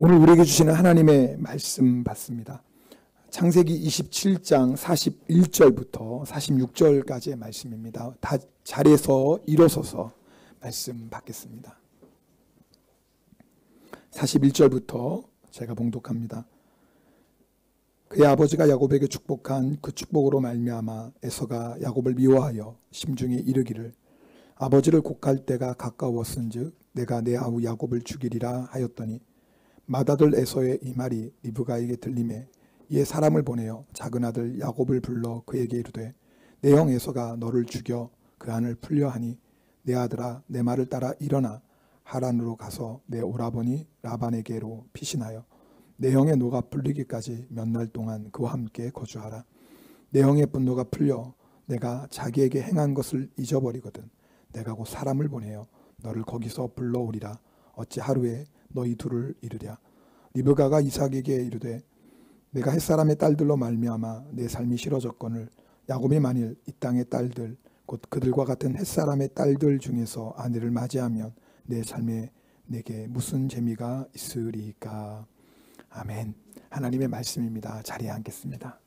오늘 우리에게 주시는 하나님의 말씀 받습니다. 창세기 27장 41절부터 46절까지의 말씀입니다. 다 자리에서 일어서서 말씀 받겠습니다. 41절부터 제가 봉독합니다. 그의 아버지가 야곱에게 축복한 그 축복으로 말미암아 에서가 야곱을 미워하여 심중에 이르기를 아버지를 곡할 때가 가까웠은즉 내가 내 아우 야곱을 죽이리라 하였더니 맏아들 에서의 이 말이 리브가에게 들리매 이에 사람을 보내어 작은 아들 야곱을 불러 그에게 이르되 내 형 에서가 너를 죽여 그 안을 풀려 하니 내 아들아 내 말을 따라 일어나 하란으로 가서 내 오라버니 라반에게로 피신하여 내 형의 노가 풀리기까지 몇 날 동안 그와 함께 거주하라. 내 형의 분노가 풀려 내가 자기에게 행한 것을 잊어버리거든 내가 곧 사람을 보내어 너를 거기서 불러오리라. 어찌 하루에 너희 둘을 이르랴. 리브가가 이삭에게 이르되 내가 햇사람의 딸들로 말미암아 내 삶이 싫어졌거늘 야곱이 만일 이 땅의 딸들 곧 그들과 같은 햇사람의 딸들 중에서 아내를 맞이하면 내 삶에 내게 무슨 재미가 있으리까. 아멘. 하나님의 말씀입니다. 자리에 앉겠습니다.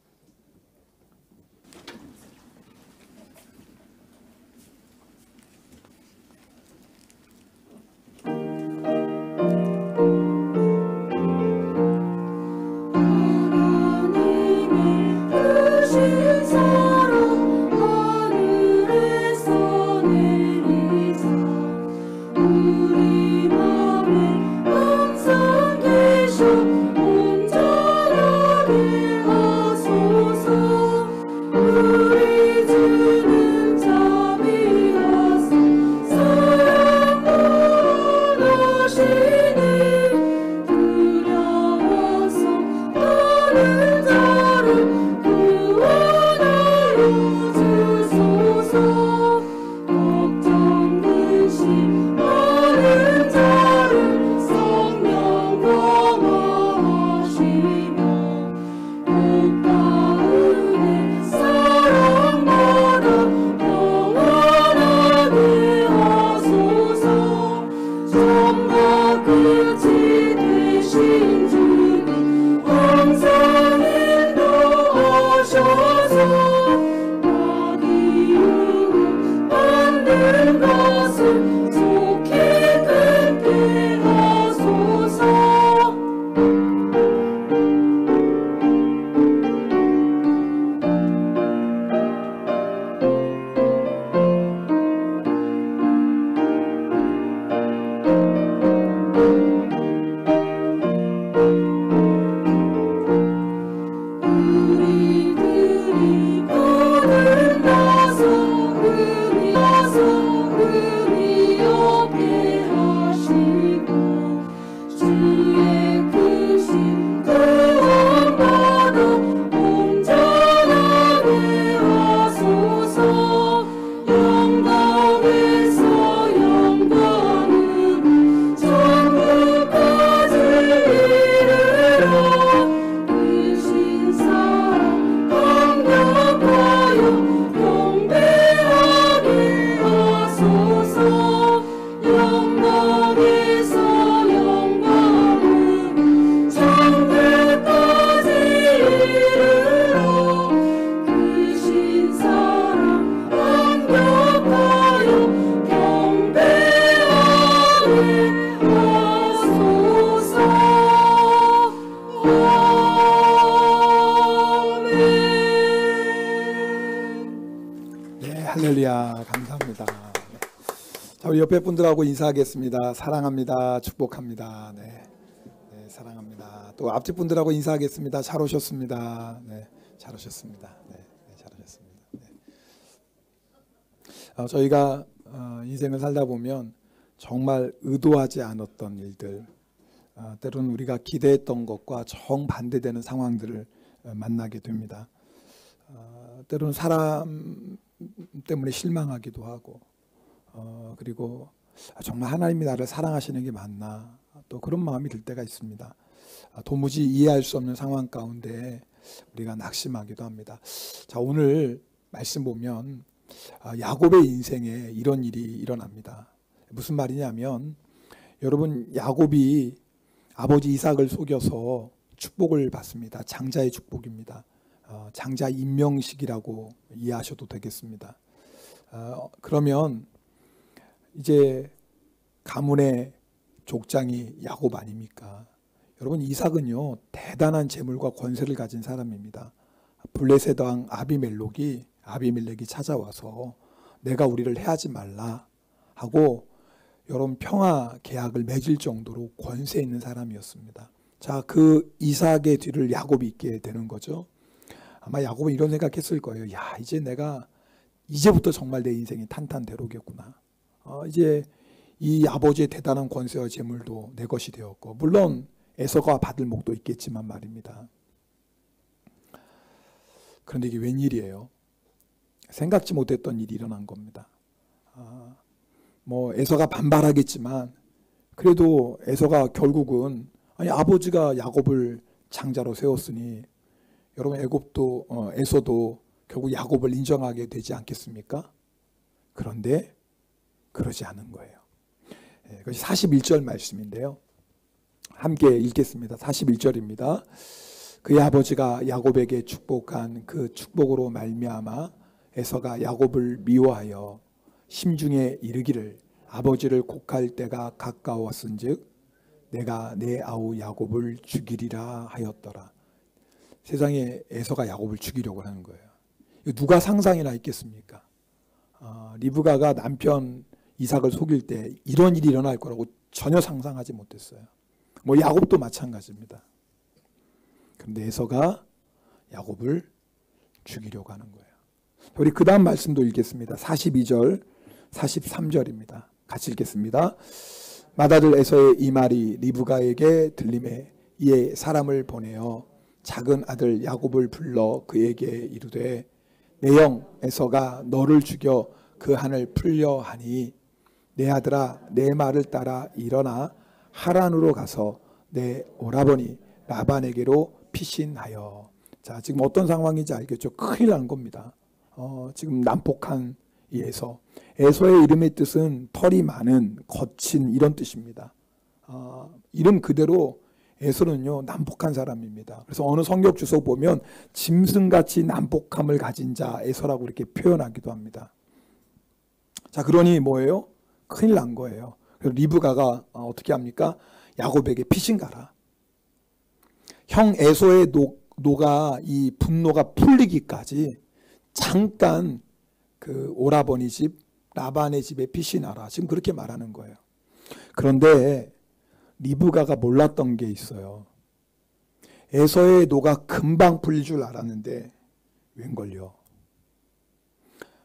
할렐루야. 감사합니다. 자, 우리 옆에 분들하고 인사하겠습니다. 사랑합니다. 축복합니다. 네, 사랑합니다. 또 앞집 분들하고 인사하겠습니다. 잘 오셨습니다. 네, 잘 오셨습니다. 네, 잘 오셨습니다. 네. 저희가 인생을 살다 보면 정말 의도하지 않았던 일들, 때로는 우리가 기대했던 것과 정반대되는 상황들을 만나게 됩니다. 때로는 사람 때문에 실망하기도 하고 그리고 정말 하나님이 나를 사랑하시는 게 맞나 또 그런 마음이 들 때가 있습니다. 도무지 이해할 수 없는 상황 가운데 우리가 낙심하기도 합니다. 자, 오늘 말씀 보면 야곱의 인생에 이런 일이 일어납니다. 무슨 말이냐면 여러분 야곱이 아버지 이삭을 속여서 축복을 받습니다. 장자의 축복입니다. 장자 임명식이라고 이해하셔도 되겠습니다. 그러면 이제 가문의 족장이 야곱 아닙니까? 여러분, 이삭은요 대단한 재물과 권세를 가진 사람입니다. 블레셋 왕 아비멜렉이 찾아와서 내가 우리를 해하지 말라 하고 여러분 평화 계약을 맺을 정도로 권세 있는 사람이었습니다. 자, 그 이삭의 뒤를 야곱이 잇게 되는 거죠. 아마 야곱은 이런 생각했을 거예요. 야, 이제부터 정말 내 인생이 탄탄대로겠구나. 이제 이 아버지의 대단한 권세와 재물도 내 것이 되었고, 물론 에서가 받을 목도 있겠지만 말입니다. 그런데 이게 웬일이에요? 생각지 못했던 일이 일어난 겁니다. 에서가 반발하겠지만 그래도 에서가 결국은 아버지가 야곱을 장자로 세웠으니 여러분 에서도 결국 야곱을 인정하게 되지 않겠습니까? 그런데 그러지 않은 거예요. 그것이 41절 말씀인데요. 함께 읽겠습니다. 41절입니다. 그의 아버지가 야곱에게 축복한 그 축복으로 말미암아 에서가 야곱을 미워하여 심중에 이르기를 아버지를 곡할 때가 가까웠은즉 내가 내 아우 야곱을 죽이리라 하였더라. 세상에 에서가 야곱을 죽이려고 하는 거예요. 누가 상상이나 있겠습니까? 리브가가 남편 이삭을 속일 때 이런 일이 일어날 거라고 전혀 상상하지 못했어요. 야곱도 마찬가지입니다. 그런데 에서가 야곱을 죽이려고 하는 거예요. 우리 그 다음 말씀도 읽겠습니다. 42절 43절입니다. 같이 읽겠습니다. 맏아들 에서의 이 말이 리브가에게 들림에 이에 사람을 보내어 작은 아들 야곱을 불러 그에게 이르되 내 형 에서가 너를 죽여 그 한을 풀려 하니 내 아들아 내 말을 따라 일어나 하란으로 가서 내 오라버니 라반에게로 피신하여. 자, 지금 어떤 상황인지 알겠죠? 큰일 난 겁니다. 지금 난폭한 이 에서의 이름의 뜻은 털이 많은, 거친 이런 뜻입니다. 이름 그대로 에서는요 난폭한 사람입니다. 그래서 어느 성경 주소 보면 짐승같이 난폭함을 가진 자 에서라고 이렇게 표현하기도 합니다. 자, 그러니 뭐예요? 큰일 난 거예요. 그래서 리브가가 어떻게 합니까? 야곱에게 피신 가라. 형 에서의 노가 이 분노가 풀리기까지 잠깐 그 오라버니 집 라반의 집에 피신하라. 지금 그렇게 말하는 거예요. 그런데 리브가가 몰랐던 게 있어요. 에서의 노가 금방 풀릴 줄 알았는데 웬걸요.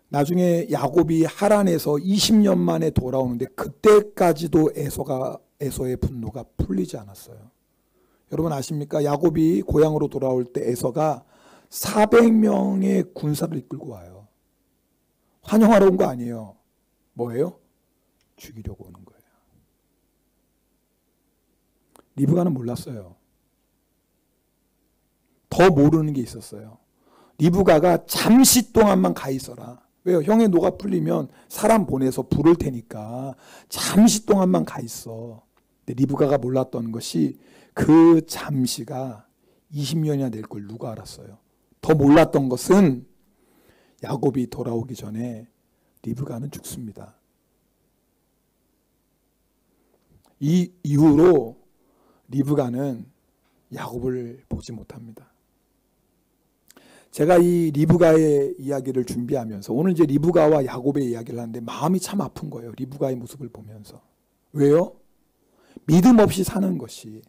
나중에 야곱이 하란에서 20년 만에 돌아오는데 그때까지도 에서의 분노가 풀리지 않았어요. 여러분 아십니까? 야곱이 고향으로 돌아올 때 에서가 400명의 군사를 이끌고 와요. 환영하러 온 거 아니에요. 뭐예요? 죽이려고 오는 거예요. 리브가는 몰랐어요. 더 모르는 게 있었어요. 리브가가 잠시 동안만 가 있어라. 왜요? 형의 노가 풀리면 사람 보내서 부를 테니까 잠시 동안만 가 있어. 근데 리브가가 몰랐던 것이 그 잠시가 20년이나 될 걸 누가 알았어요? 더 몰랐던 것은 야곱이 돌아오기 전에 리브가는 죽습니다. 이 이후로 리브가는 야곱을 보지 못합니다. 제가 이 리브가의 이야기를 준비하면서 오늘 이제 리브가와 야곱의 이야기를 하는데 마음이 참 아픈 거예요. 리브가의 모습을 보면서. 왜요? 믿음 없이 사는 것이,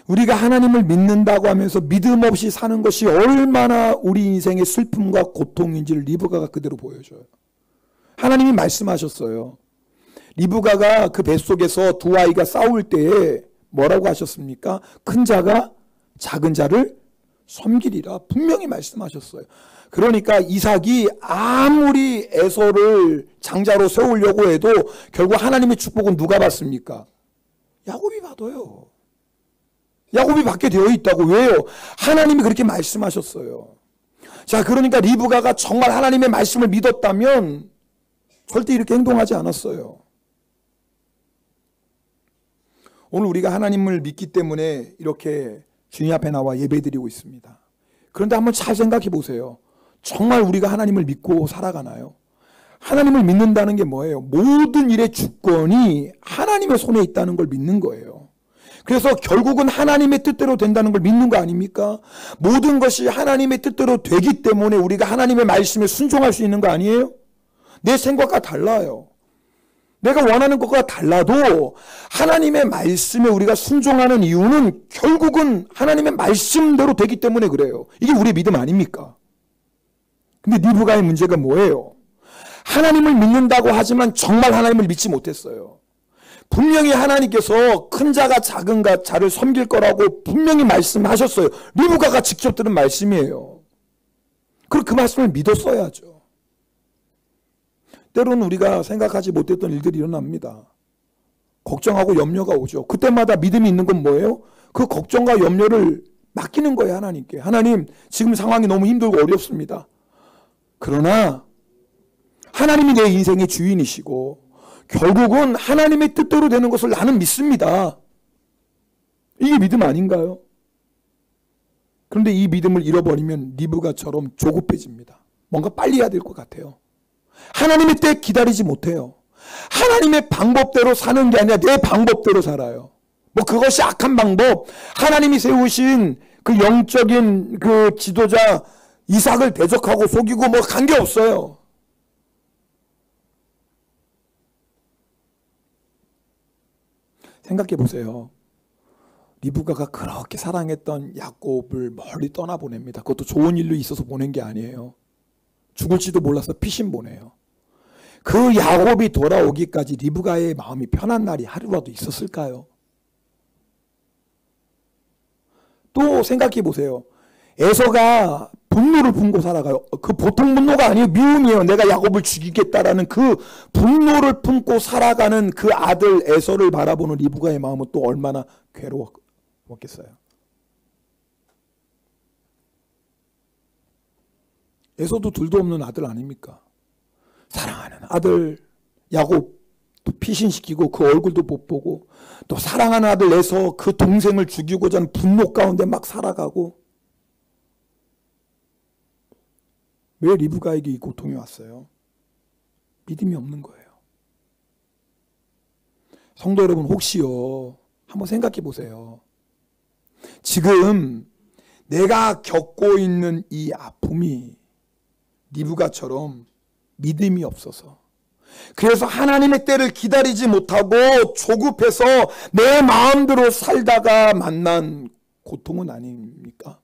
우리가 하나님을 믿는다고 하면서 믿음 없이 사는 것이 얼마나 우리 인생의 슬픔과 고통인지를 리브가가 그대로 보여줘요. 하나님이 말씀하셨어요. 리브가가 그 뱃속에서 두 아이가 싸울 때에 뭐라고 하셨습니까? 큰 자가 작은 자를 섬기리라 분명히 말씀하셨어요. 그러니까 이삭이 아무리 에서를 장자로 세우려고 해도 결국 하나님의 축복은 누가 받습니까? 야곱이 받아요. 야곱이 받게 되어 있다고. 왜요? 하나님이 그렇게 말씀하셨어요. 자, 그러니까 리브가가 정말 하나님의 말씀을 믿었다면 절대 이렇게 행동하지 않았어요. 오늘 우리가 하나님을 믿기 때문에 이렇게 주님 앞에 나와 예배드리고 있습니다. 그런데 한번 잘 생각해 보세요. 정말 우리가 하나님을 믿고 살아가나요? 하나님을 믿는다는 게 뭐예요? 모든 일의 주권이 하나님의 손에 있다는 걸 믿는 거예요. 그래서 결국은 하나님의 뜻대로 된다는 걸 믿는 거 아닙니까? 모든 것이 하나님의 뜻대로 되기 때문에 우리가 하나님의 말씀에 순종할 수 있는 거 아니에요? 내 생각과 달라요. 내가 원하는 것과 달라도 하나님의 말씀에 우리가 순종하는 이유는 결국은 하나님의 말씀대로 되기 때문에 그래요. 이게 우리의 믿음 아닙니까? 근데 니브가의 문제가 뭐예요? 하나님을 믿는다고 하지만 정말 하나님을 믿지 못했어요. 분명히 하나님께서 큰 자가 작은 자를 섬길 거라고 분명히 말씀하셨어요. 니브가가 직접 들은 말씀이에요. 그리고 그 말씀을 믿었어야죠. 때로는 우리가 생각하지 못했던 일들이 일어납니다. 걱정하고 염려가 오죠. 그때마다 믿음이 있는 건 뭐예요? 그 걱정과 염려를 맡기는 거예요, 하나님께. 하나님, 지금 상황이 너무 힘들고 어렵습니다. 그러나 하나님이 내 인생의 주인이시고 결국은 하나님의 뜻대로 되는 것을 나는 믿습니다. 이게 믿음 아닌가요? 그런데 이 믿음을 잃어버리면 니브가처럼 조급해집니다. 뭔가 빨리 해야 될 것 같아요. 하나님의 때 기다리지 못해요. 하나님의 방법대로 사는 게 아니라 내 방법대로 살아요. 뭐 그것이 악한 방법, 하나님이 세우신 그 영적인 그 지도자 이삭을 대적하고 속이고 뭐 관계없어요. 생각해 보세요. 리브가가 그렇게 사랑했던 야곱을 멀리 떠나보냅니다. 그것도 좋은 일로 있어서 보낸 게 아니에요. 죽을지도 몰라서 피신 보내요. 그 야곱이 돌아오기까지 리브가의 마음이 편한 날이 하루라도 있었을까요? 또 생각해 보세요. 에서가 분노를 품고 살아가요. 그 보통 분노가 아니에요. 미움이에요. 내가 야곱을 죽이겠다라는 그 분노를 품고 살아가는 그 아들 에서를 바라보는 리브가의 마음은 또 얼마나 괴로웠겠어요. 에서도 둘도 없는 아들 아닙니까? 사랑하는 아들 야곱 또 피신시키고 그 얼굴도 못 보고 또 사랑하는 아들 에서 그 동생을 죽이고자 하는 분노 가운데 막 살아가고 왜 리브가에게 이 고통이 왔어요? 믿음이 없는 거예요. 성도 여러분 혹시요 한번 생각해 보세요. 지금 내가 겪고 있는 이 아픔이 리브가처럼 믿음이 없어서 그래서 하나님의 때를 기다리지 못하고 조급해서 내 마음대로 살다가 만난 고통은 아닙니까?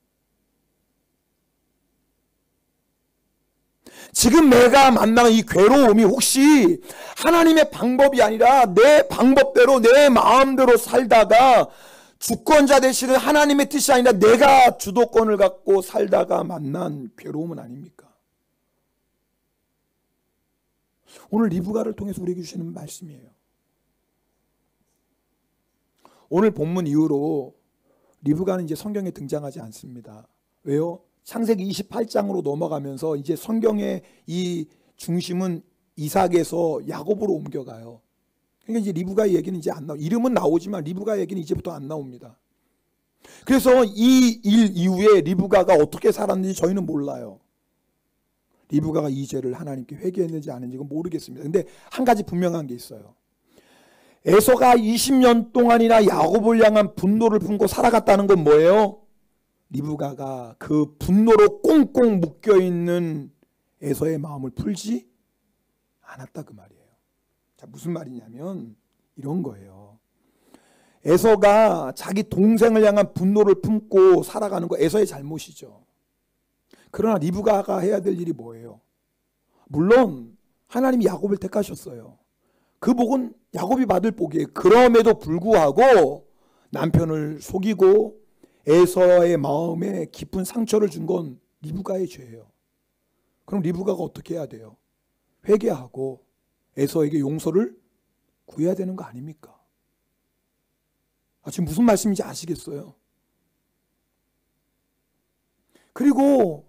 지금 내가 만난 이 괴로움이 혹시 하나님의 방법이 아니라 내 방법대로 내 마음대로 살다가 주권자 되시는 하나님의 뜻이 아니라 내가 주도권을 갖고 살다가 만난 괴로움은 아닙니까? 오늘 리브가를 통해서 우리에게 주시는 말씀이에요. 오늘 본문 이후로 리브가는 이제 성경에 등장하지 않습니다. 왜요? 창세기 28장으로 넘어가면서 이제 성경의 이 중심은 이삭에서 야곱으로 옮겨가요. 그러니까 이제 리브가의 얘기는 이제 안 나와. 이름은 나오지만 리브가의 얘기는 이제부터 안 나옵니다. 그래서 이 일 이후에 리브가가 어떻게 살았는지 저희는 몰라요. 리브가가 이 죄를 하나님께 회개했는지 안 했는지 모르겠습니다. 근데 한 가지 분명한 게 있어요. 에서가 20년 동안이나 야곱을 향한 분노를 품고 살아갔다는 건 뭐예요? 리브가가 그 분노로 꽁꽁 묶여있는 에서의 마음을 풀지 않았다 그 말이에요. 자, 무슨 말이냐면 이런 거예요. 에서가 자기 동생을 향한 분노를 품고 살아가는 거 에서의 잘못이죠. 그러나 리브가가 해야 될 일이 뭐예요? 물론 하나님이 야곱을 택하셨어요. 그 복은 야곱이 받을 복이에요. 그럼에도 불구하고 남편을 속이고 에서의 마음에 깊은 상처를 준 건 리브가의 죄예요. 그럼 리브가가 어떻게 해야 돼요? 회개하고 에서에게 용서를 구해야 되는 거 아닙니까? 지금 무슨 말씀인지 아시겠어요? 그리고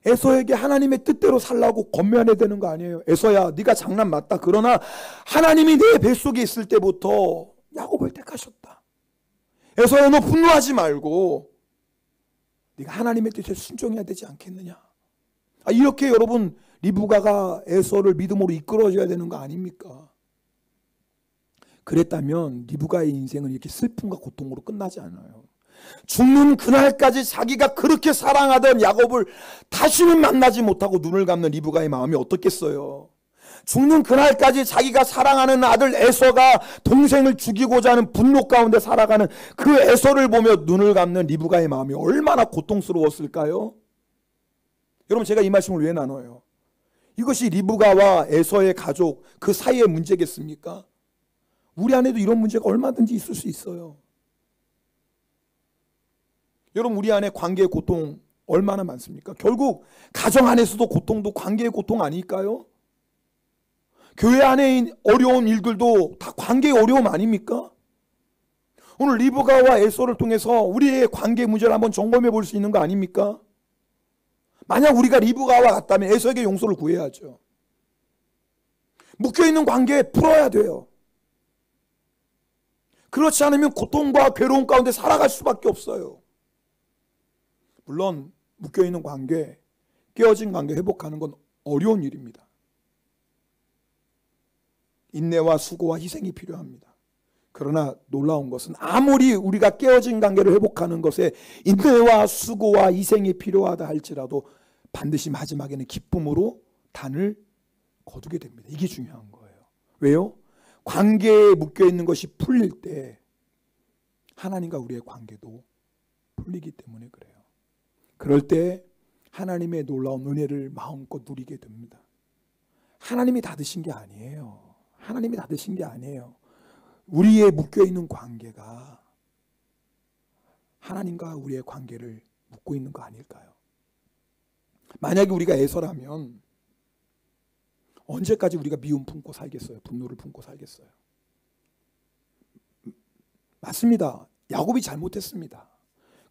에서에게 하나님의 뜻대로 살라고 권면해야 되는 거 아니에요. 에서야 네가 장난 맞다. 그러나 하나님이 내 뱃속에 있을 때부터 야곱을 택하셨다. 에서야, 너 분노하지 말고 네가 하나님의 뜻에 순종해야 되지 않겠느냐. 이렇게 여러분 리브가가 에서를 믿음으로 이끌어줘야 되는 거 아닙니까? 그랬다면 리브가의 인생은 이렇게 슬픔과 고통으로 끝나지 않아요. 죽는 그날까지 자기가 그렇게 사랑하던 야곱을 다시는 만나지 못하고 눈을 감는 리브가의 마음이 어떻겠어요? 죽는 그날까지 자기가 사랑하는 아들 에서가 동생을 죽이고자 하는 분노 가운데 살아가는 그 에서를 보며 눈을 감는 리브가의 마음이 얼마나 고통스러웠을까요? 여러분, 제가 이 말씀을 왜 나눠요? 이것이 리브가와 에서의 가족 그 사이의 문제겠습니까? 우리 안에도 이런 문제가 얼마든지 있을 수 있어요. 여러분, 우리 안에 관계의 고통 얼마나 많습니까? 결국 가정 안에서도 고통도 관계의 고통 아닐까요? 교회 안에 어려운 일들도 다 관계의 어려움 아닙니까? 오늘 리브가와 에서를 통해서 우리의 관계 문제를 한번 점검해 볼 수 있는 거 아닙니까? 만약 우리가 리브가와 같다면 에서에게 용서를 구해야죠. 묶여있는 관계 풀어야 돼요. 그렇지 않으면 고통과 괴로움 가운데 살아갈 수밖에 없어요. 물론 묶여있는 관계, 깨어진 관계 회복하는 건 어려운 일입니다. 인내와 수고와 희생이 필요합니다. 그러나 놀라운 것은 아무리 우리가 깨어진 관계를 회복하는 것에 인내와 수고와 희생이 필요하다 할지라도 반드시 마지막에는 기쁨으로 단을 거두게 됩니다. 이게 중요한 거예요. 왜요? 관계에 묶여있는 것이 풀릴 때 하나님과 우리의 관계도 풀리기 때문에 그래요. 그럴 때 하나님의 놀라운 은혜를 마음껏 누리게 됩니다. 하나님이 다 드신 게 아니에요. 하나님이 다 드신 게 아니에요. 우리의 묶여있는 관계가 하나님과 우리의 관계를 묶고 있는 거 아닐까요? 만약에 우리가 에서라면 언제까지 우리가 미움 품고 살겠어요? 분노를 품고 살겠어요? 맞습니다. 야곱이 잘못했습니다.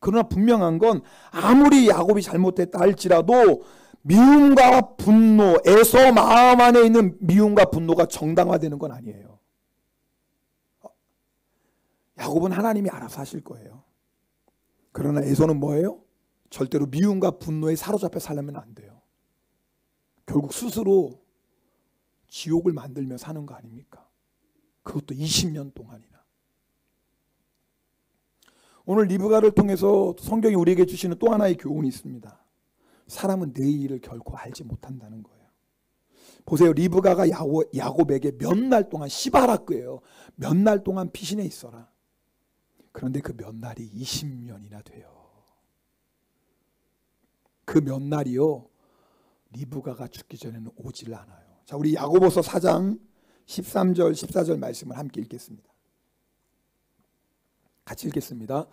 그러나 분명한 건 아무리 야곱이 잘못했다 할지라도 미움과 분노, 에서 마음 안에 있는 미움과 분노가 정당화되는 건 아니에요. 야곱은 하나님이 알아서 하실 거예요. 그러나 에서는 뭐예요? 절대로 미움과 분노에 사로잡혀 살려면 안 돼요. 결국 스스로 지옥을 만들며 사는 거 아닙니까? 그것도 20년 동안이나. 오늘 리브가를 통해서 성경이 우리에게 주시는 또 하나의 교훈이 있습니다. 사람은 내일을 결코 알지 못한다는 거예요. 보세요. 리브가가 야곱에게 몇 날 동안 시바라크예요. 몇 날 동안 피신해 있어라. 그런데 그 몇 날이 20년이나 돼요. 그 몇 날이요, 리브가가 죽기 전에는 오질 않아요. 자, 우리 야고보서 4장 13절 14절 말씀을 함께 읽겠습니다. 같이 읽겠습니다.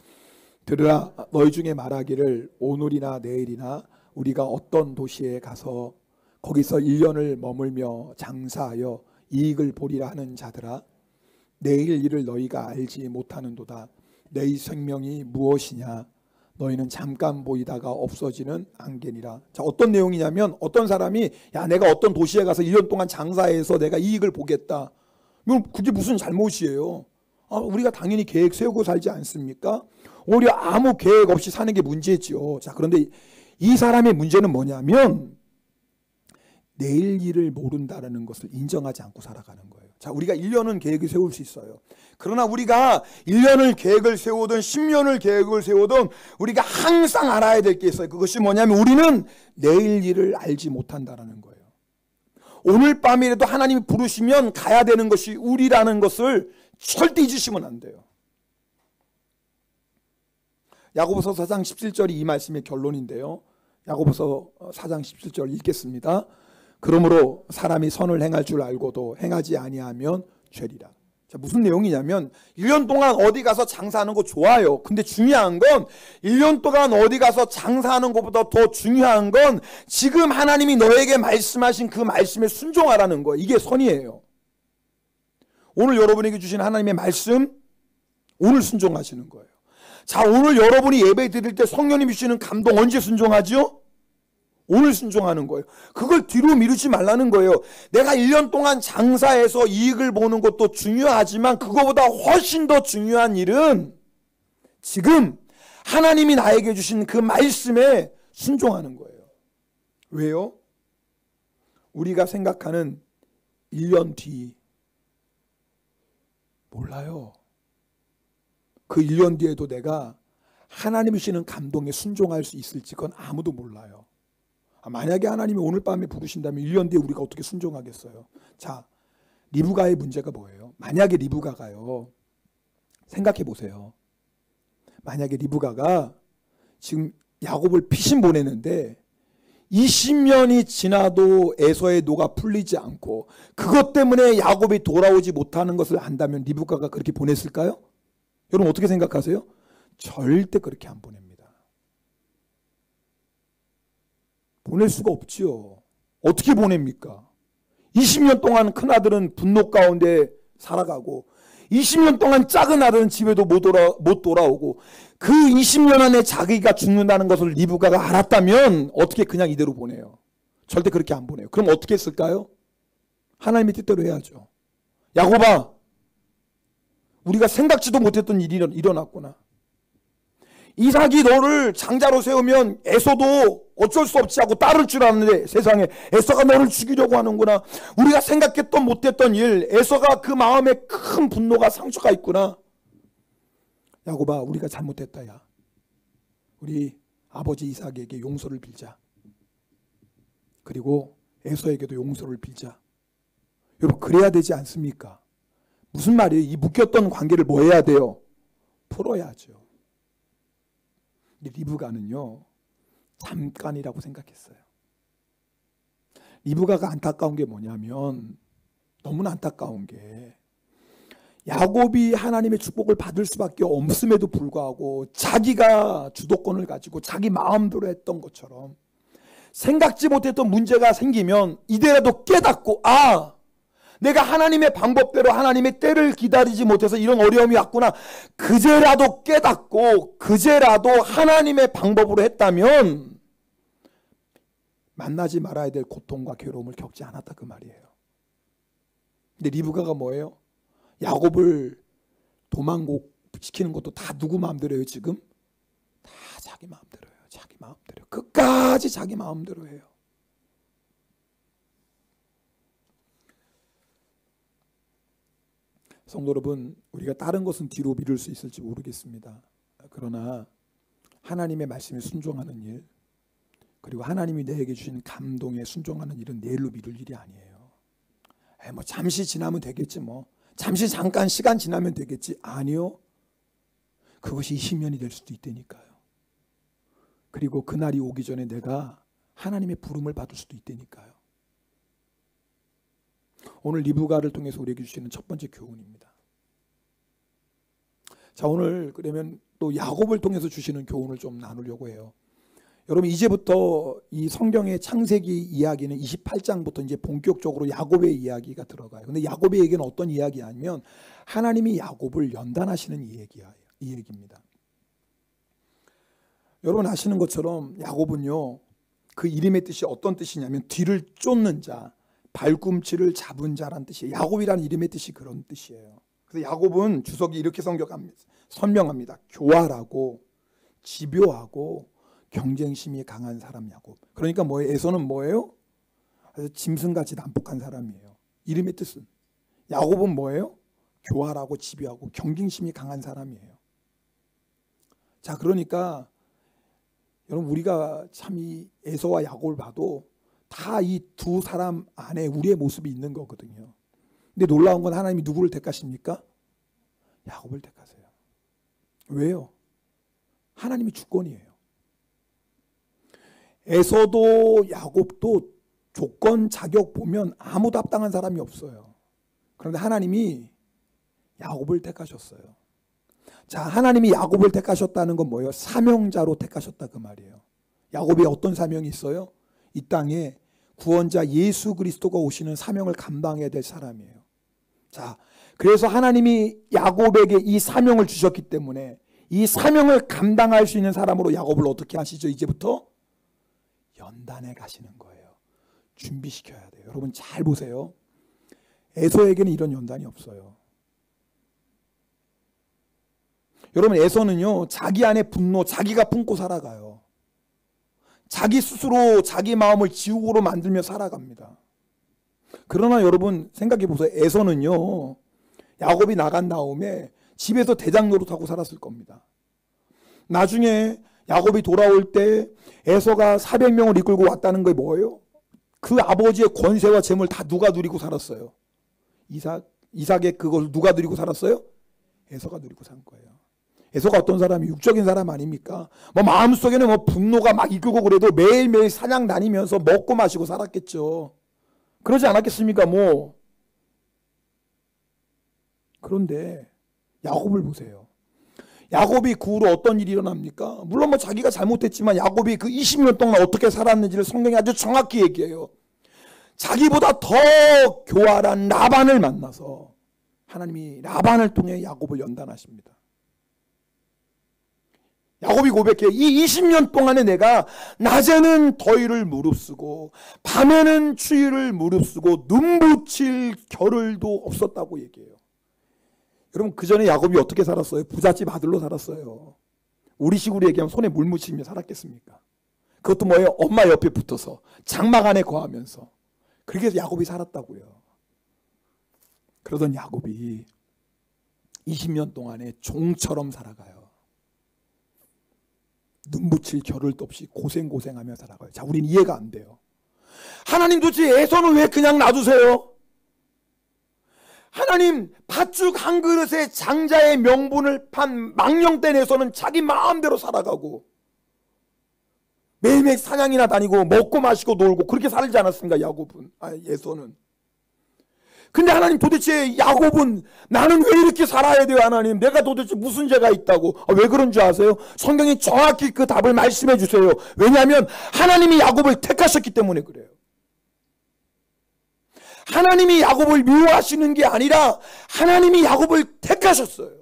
들으라, 너희 중에 말하기를 오늘이나 내일이나 우리가 어떤 도시에 가서 거기서 1년을 머물며 장사하여 이익을 보리라 하는 자들아, 내일 일을 너희가 알지 못하는도다. 내 생명이 무엇이냐? 너희는 잠깐 보이다가 없어지는 안개니라. 자, 어떤 내용이냐면 어떤 사람이 내가 어떤 도시에 가서 1년 동안 장사해서 내가 이익을 보겠다. 이건 그게 무슨 잘못이에요? 우리가 당연히 계획 세우고 살지 않습니까? 오히려 아무 계획 없이 사는 게 문제죠. 자, 그런데 이 사람의 문제는 뭐냐면 내일 일을 모른다는 것을 인정하지 않고 살아가는 거예요. 자, 우리가 1년은 계획을 세울 수 있어요. 그러나 우리가 1년을 계획을 세우든 10년을 계획을 세우든 우리가 항상 알아야 될 게 있어요. 그것이 뭐냐면 우리는 내일 일을 알지 못한다는 거예요. 오늘 밤이라도 하나님이 부르시면 가야 되는 것이 우리라는 것을 절대 잊으시면 안 돼요. 야고보서 4장 17절이 이 말씀의 결론인데요. 야고보서 4장 17절 읽겠습니다. 그러므로 사람이 선을 행할 줄 알고도 행하지 아니하면 죄리라. 자, 무슨 내용이냐면 1년 동안 어디 가서 장사하는 거 좋아요. 근데 중요한 건 1년 동안 어디 가서 장사하는 것보다 더 중요한 건 지금 하나님이 너에게 말씀하신 그 말씀에 순종하라는 거예요. 이게 선이에요. 오늘 여러분에게 주신 하나님의 말씀, 오늘 순종하시는 거예요. 자, 오늘 여러분이 예배 드릴 때 성령님이 주시는 감동 언제 순종하죠? 오늘 순종하는 거예요. 그걸 뒤로 미루지 말라는 거예요. 내가 1년 동안 장사해서 이익을 보는 것도 중요하지만 그거보다 훨씬 더 중요한 일은 지금 하나님이 나에게 주신 그 말씀에 순종하는 거예요. 왜요? 우리가 생각하는 1년 뒤 몰라요. 그 1년 뒤에도 내가 하나님이 주시는 감동에 순종할 수 있을지 그건 아무도 몰라요. 만약에 하나님이 오늘 밤에 부르신다면 1년 뒤에 우리가 어떻게 순종하겠어요? 자, 리브가의 문제가 뭐예요? 만약에 리브가가요, 생각해 보세요. 만약에 리브가가 지금 야곱을 피신 보내는데 20년이 지나도 에서의 노가 풀리지 않고 그것 때문에 야곱이 돌아오지 못하는 것을 안다면 리브가가 그렇게 보냈을까요? 여러분 어떻게 생각하세요? 절대 그렇게 안 보냅니다. 보낼 수가 없지요. 어떻게 보냅니까? 20년 동안 큰아들은 분노 가운데 살아가고 20년 동안 작은 아들은 집에도 못 돌아오고 그 20년 안에 자기가 죽는다는 것을 리브가가 알았다면 어떻게 그냥 이대로 보내요? 절대 그렇게 안 보내요. 그럼 어떻게 했을까요? 하나님의 뜻대로 해야죠. 야곱아, 우리가 생각지도 못했던 일이 일어났구나. 이삭이 너를 장자로 세우면 에서도 어쩔 수 없지 하고 따를 줄 아는데 세상에 에서가 너를 죽이려고 하는구나. 우리가 생각했던 못했던 일, 에서가 그 마음에 큰 분노가 상처가 있구나. 야곱아, 우리가 잘못했다. 야, 우리 아버지 이삭에게 용서를 빌자. 그리고 에서에게도 용서를 빌자. 여러분 그래야 되지 않습니까? 무슨 말이에요? 이 묶였던 관계를 뭐 해야 돼요? 풀어야죠. 리브가는요 잠깐이라고 생각했어요. 리브가가 안타까운 게 뭐냐면, 너무나 안타까운 게 야곱이 하나님의 축복을 받을 수밖에 없음에도 불구하고 자기가 주도권을 가지고 자기 마음대로 했던 것처럼 생각지 못했던 문제가 생기면 이제라도 깨닫고, 아, 내가 하나님의 방법대로 하나님의 때를 기다리지 못해서 이런 어려움이 왔구나. 그제라도 깨닫고 그제라도 하나님의 방법으로 했다면 만나지 말아야 될 고통과 괴로움을 겪지 않았다 그 말이에요. 근데 리브가가 뭐예요? 야곱을 도망시키는 것도 다 누구 마음대로예요 지금? 다 자기 마음대로예요. 자기 마음대로. 끝까지 자기 마음대로 해요. 성도 여러분, 우리가 다른 것은 뒤로 미룰 수 있을지 모르겠습니다. 그러나 하나님의 말씀에 순종하는 일, 그리고 하나님이 내게 주신 감동에 순종하는 일은 내일로 미룰 일이 아니에요. 뭐 잠시 지나면 되겠지, 뭐 잠시 잠깐 시간 지나면 되겠지. 아니요, 그것이 20년이 될 수도 있다니까요. 그리고 그날이 오기 전에 내가 하나님의 부름을 받을 수도 있다니까요. 오늘 리브가를 통해서 우리에게 주시는 첫 번째 교훈입니다. 자, 오늘 그러면 또 야곱을 통해서 주시는 교훈을 좀 나누려고 해요. 여러분 이제부터 이 성경의 창세기 이야기는 28장부터 이제 본격적으로 야곱의 이야기가 들어가요. 근데 야곱의 얘기는 어떤 이야기냐면 하나님이 야곱을 연단하시는 이 얘기입니다. 여러분 아시는 것처럼 야곱은요, 그 이름의 뜻이 어떤 뜻이냐면 뒤를 쫓는 자, 발꿈치를 잡은 자란 뜻이에요. 야곱이라는 이름의 뜻이 그런 뜻이에요. 그래서 야곱은 주석이 이렇게 설명합니다. 교활하고 집요하고 경쟁심이 강한 사람 야곱. 그러니까 뭐예요? 에서는 뭐예요? 아주 짐승같이 난폭한 사람이에요. 이름의 뜻은. 야곱은 뭐예요? 교활하고 집요하고 경쟁심이 강한 사람이에요. 자, 그러니까 여러분 우리가 참 이 에서와 야곱을 봐도 다 이 두 사람 안에 우리의 모습이 있는 거거든요. 근데 놀라운 건 하나님이 누구를 택하십니까? 야곱을 택하세요. 왜요? 하나님이 주권이에요. 에서도 야곱도 조건 자격 보면 아무도 합당한 사람이 없어요. 그런데 하나님이 야곱을 택하셨어요. 자, 하나님이 야곱을 택하셨다는 건 뭐예요? 사명자로 택하셨다 그 말이에요. 야곱이 어떤 사명이 있어요? 이 땅에 구원자 예수 그리스도가 오시는 사명을 감당해야 될 사람이에요. 자, 그래서 하나님이 야곱에게 이 사명을 주셨기 때문에 이 사명을 감당할 수 있는 사람으로 야곱을 어떻게 하시죠? 이제부터 연단해 가시는 거예요. 준비시켜야 돼요. 여러분 잘 보세요. 에서에게는 이런 연단이 없어요. 여러분, 에서는요, 자기 안에 분노, 자기가 품고 살아가요. 자기 스스로 자기 마음을 지옥으로 만들며 살아갑니다. 그러나 여러분 생각해 보세요. 에서는요, 야곱이 나간 다음에 집에서 대장 노릇하고 살았을 겁니다. 나중에 야곱이 돌아올 때 에서가 400명을 이끌고 왔다는 게 뭐예요? 그 아버지의 권세와 재물 다 누가 누리고 살았어요? 이삭의 그걸 누가 누리고 살았어요? 에서가 누리고 산 거예요. 에서가 어떤 사람이 육적인 사람 아닙니까? 뭐 마음속에는 뭐 분노가 막 이끌고 그래도 매일매일 사냥 다니면서 먹고 마시고 살았겠죠. 그러지 않았겠습니까? 뭐. 그런데 야곱을 보세요. 야곱이 그 후로 어떤 일이 일어납니까? 물론 뭐 자기가 잘못했지만 야곱이 그 20년 동안 어떻게 살았는지를 성경이 아주 정확히 얘기해요. 자기보다 더 교활한 라반을 만나서 하나님이 라반을 통해 야곱을 연단하십니다. 야곱이 고백해요. 이 20년 동안에 내가 낮에는 더위를 무릅쓰고 밤에는 추위를 무릅쓰고 눈붙일 겨를도 없었다고 얘기해요. 여러분, 그 전에 야곱이 어떻게 살았어요? 부잣집 아들로 살았어요. 우리 식으로 얘기하면 손에 물 묻히며 살았겠습니까? 그것도 뭐예요? 엄마 옆에 붙어서 장막 안에 거하면서 그렇게 해서 야곱이 살았다고요. 그러던 야곱이 20년 동안에 종처럼 살아가요. 눈 붙일 겨를도 없이 고생하며 살아가요. 자, 우린 이해가 안 돼요. 하나님 도대체 에서는 왜 그냥 놔두세요? 하나님, 팥죽 한 그릇에 장자의 명분을 판 망령된 에서는 자기 마음대로 살아가고 매일매일 사냥이나 다니고 먹고 마시고 놀고 그렇게 살지 않았습니까? 에서는. 근데 하나님, 도대체 야곱은 나는 왜 이렇게 살아야 돼요? 하나님, 내가 도대체 무슨 죄가 있다고? 왜 그런 줄 아세요? 성경이 정확히 그 답을 말씀해 주세요. 왜냐하면 하나님이 야곱을 택하셨기 때문에 그래요. 하나님이 야곱을 미워하시는 게 아니라 하나님이 야곱을 택하셨어요.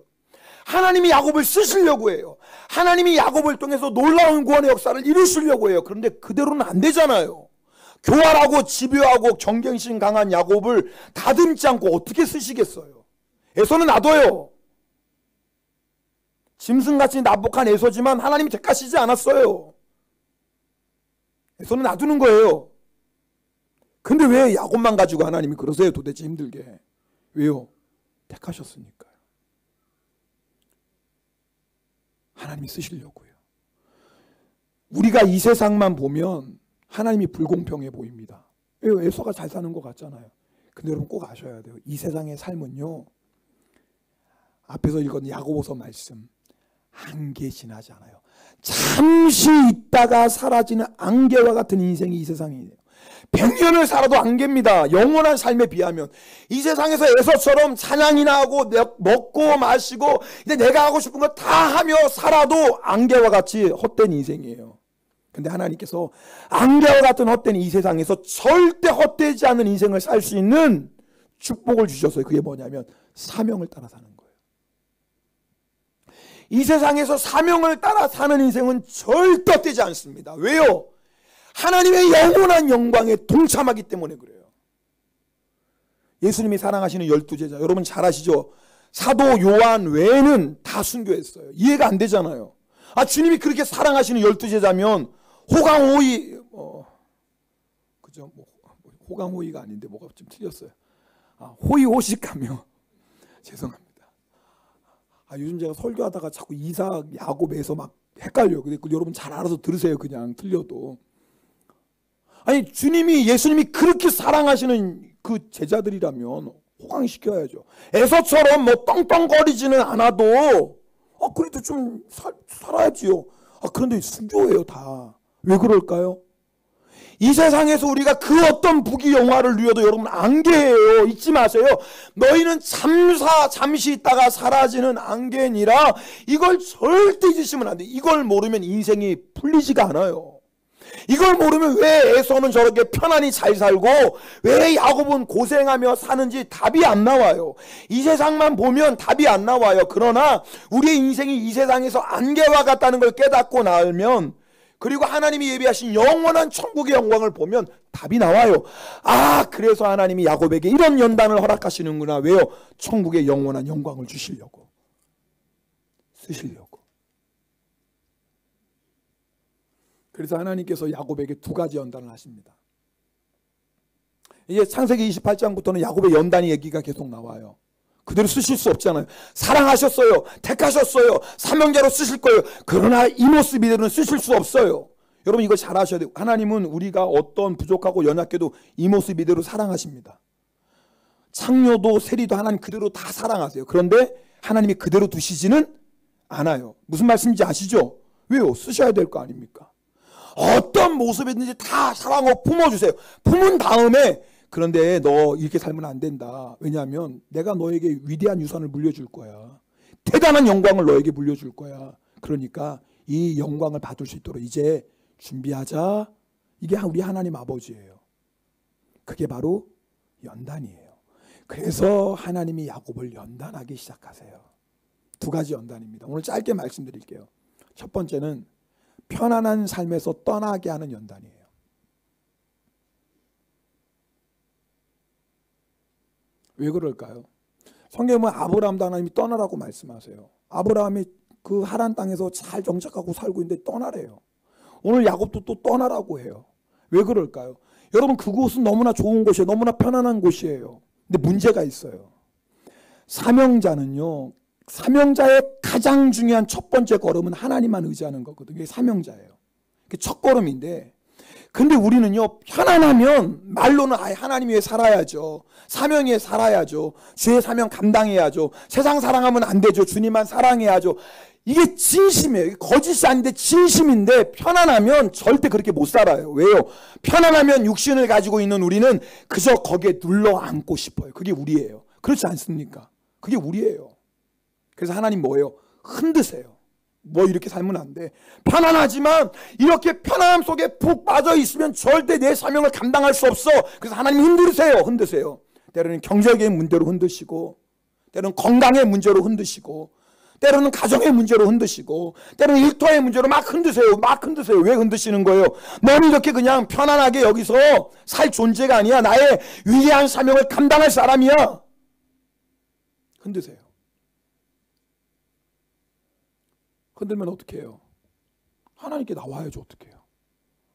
하나님이 야곱을 쓰시려고 해요. 하나님이 야곱을 통해서 놀라운 구원의 역사를 이루시려고 해요. 그런데 그대로는 안 되잖아요. 교활하고 집요하고 경쟁심 강한 야곱을 다듬지 않고 어떻게 쓰시겠어요? 에서는 놔둬요. 짐승같이 난폭한 에서지만 하나님이 택하시지 않았어요. 에서는 놔두는 거예요. 근데 왜 야곱만 가지고 하나님이 그러세요? 도대체 힘들게. 왜요? 택하셨으니까요. 하나님이 쓰시려고요. 우리가 이 세상만 보면 하나님이 불공평해 보입니다. 왜요? 에서가 잘 사는 것 같잖아요. 근데 여러분 꼭 아셔야 돼요. 이 세상의 삶은요, 앞에서 읽은 야고보서 말씀, 안개 지나지 않아요. 잠시 있다가 사라지는 안개와 같은 인생이 이 세상이에요. 100년을 살아도 안개입니다. 영원한 삶에 비하면. 이 세상에서 에서처럼 사냥이나 하고 먹고 마시고 이제 내가 하고 싶은 거 다 하며 살아도 안개와 같이 헛된 인생이에요. 근데 하나님께서 안개와 같은 헛된 이 세상에서 절대 헛되지 않은 인생을 살 수 있는 축복을 주셨어요. 그게 뭐냐면 사명을 따라 사는 거예요. 이 세상에서 사명을 따라 사는 인생은 절대 헛되지 않습니다. 왜요? 하나님의 영원한 영광에 동참하기 때문에 그래요. 예수님이 사랑하시는 12제자, 여러분 잘 아시죠? 사도 요한 외에는 다 순교했어요. 이해가 안 되잖아요. 주님이 그렇게 사랑하시는 12제자면 호강호의 그죠? 호강호의가 아닌데 뭐가 좀 틀렸어요. 호의호식하며 죄송합니다. 요즘 제가 설교하다가 자꾸 이삭, 야곱, 에서 막 헷갈려요. 근데 여러분 잘 알아서 들으세요. 그냥 틀려도. 주님이, 예수님이 그렇게 사랑하시는 그 제자들이라면 호강시켜야죠. 에서처럼 뭐 떵떵거리지는 않아도 그래도 좀 살아야지요. 그런데 순교해요, 다. 왜 그럴까요? 이 세상에서 우리가 그 어떤 부귀 영화를 누려도 여러분 안개예요. 잊지 마세요. 너희는 잠시 있다가 사라지는 안개니라. 이걸 절대 잊으시면 안 돼요. 이걸 모르면 인생이 풀리지가 않아요. 이걸 모르면 왜 에서는 저렇게 편안히 잘 살고 왜 야곱은 고생하며 사는지 답이 안 나와요. 이 세상만 보면 답이 안 나와요. 그러나 우리의 인생이 이 세상에서 안개와 같다는 걸 깨닫고 나면, 그리고 하나님이 예비하신 영원한 천국의 영광을 보면 답이 나와요. 그래서 하나님이 야곱에게 이런 연단을 허락하시는구나. 왜요? 천국의 영원한 영광을 주시려고. 쓰시려고. 그래서 하나님께서 야곱에게 두 가지 연단을 하십니다. 이게 창세기 28장부터는 야곱의 연단 얘기가 계속 나와요. 그대로 쓰실 수 없잖아요. 사랑하셨어요. 택하셨어요. 사명자로 쓰실 거예요. 그러나 이 모습 이대로는 쓰실 수 없어요. 여러분 이거 잘 아셔야 돼요. 하나님은 우리가 어떤 부족하고 연약해도 이 모습 이대로 사랑하십니다. 창녀도 세리도 하나님 그대로 다 사랑하세요. 그런데 하나님이 그대로 두시지는 않아요. 무슨 말씀인지 아시죠? 왜요? 쓰셔야 될 거 아닙니까? 어떤 모습이든지 다 사랑하고 품어주세요. 품은 다음에 그런데 너 이렇게 살면 안 된다. 왜냐하면 내가 너에게 위대한 유산을 물려줄 거야. 대단한 영광을 너에게 물려줄 거야. 그러니까 이 영광을 받을 수 있도록 이제 준비하자. 이게 우리 하나님 아버지예요. 그게 바로 연단이에요. 그래서 하나님이 야곱을 연단하기 시작하세요. 두 가지 연단입니다. 오늘 짧게 말씀드릴게요. 첫 번째는 편안한 삶에서 떠나게 하는 연단이에요. 왜 그럴까요? 성경에 아브라함도 하나님이 떠나라고 말씀하세요. 아브라함이 그 하란 땅에서 잘 정착하고 살고 있는데 떠나래요. 오늘 야곱도 또 떠나라고 해요. 왜 그럴까요? 여러분 그곳은 너무나 좋은 곳이에요. 너무나 편안한 곳이에요. 근데 문제가 있어요. 사명자는요. 사명자의 가장 중요한 첫 번째 걸음은 하나님만 의지하는 거거든요. 이게 사명자예요. 그게 첫 걸음인데 근데 우리는요. 편안하면 말로는 아예 하나님 위해 살아야죠. 사명 위해 살아야죠. 주의 사명 감당해야죠. 세상 사랑하면 안 되죠. 주님만 사랑해야죠. 이게 진심이에요. 거짓이 아닌데 진심인데 편안하면 절대 그렇게 못 살아요. 왜요? 편안하면 육신을 가지고 있는 우리는 그저 거기에 눌러 앉고 싶어요. 그게 우리예요. 그렇지 않습니까? 그게 우리예요. 그래서 하나님 뭐예요? 흔드세요. 뭐 이렇게 살면 안 돼. 편안하지만 이렇게 편안함 속에 푹 빠져 있으면 절대 내 사명을 감당할 수 없어. 그래서 하나님 흔드세요. 때로는 경제적인 문제로 흔드시고 때로는 건강의 문제로 흔드시고 때로는 가정의 문제로 흔드시고 때로는 일터의 문제로 막 흔드세요. 왜 흔드시는 거예요? 너는 이렇게 그냥 편안하게 여기서 살 존재가 아니야. 나의 위대한 사명을 감당할 사람이야. 흔드세요. 흔들면 어떻게 해요? 하나님께 나와야지 어떻게 해요?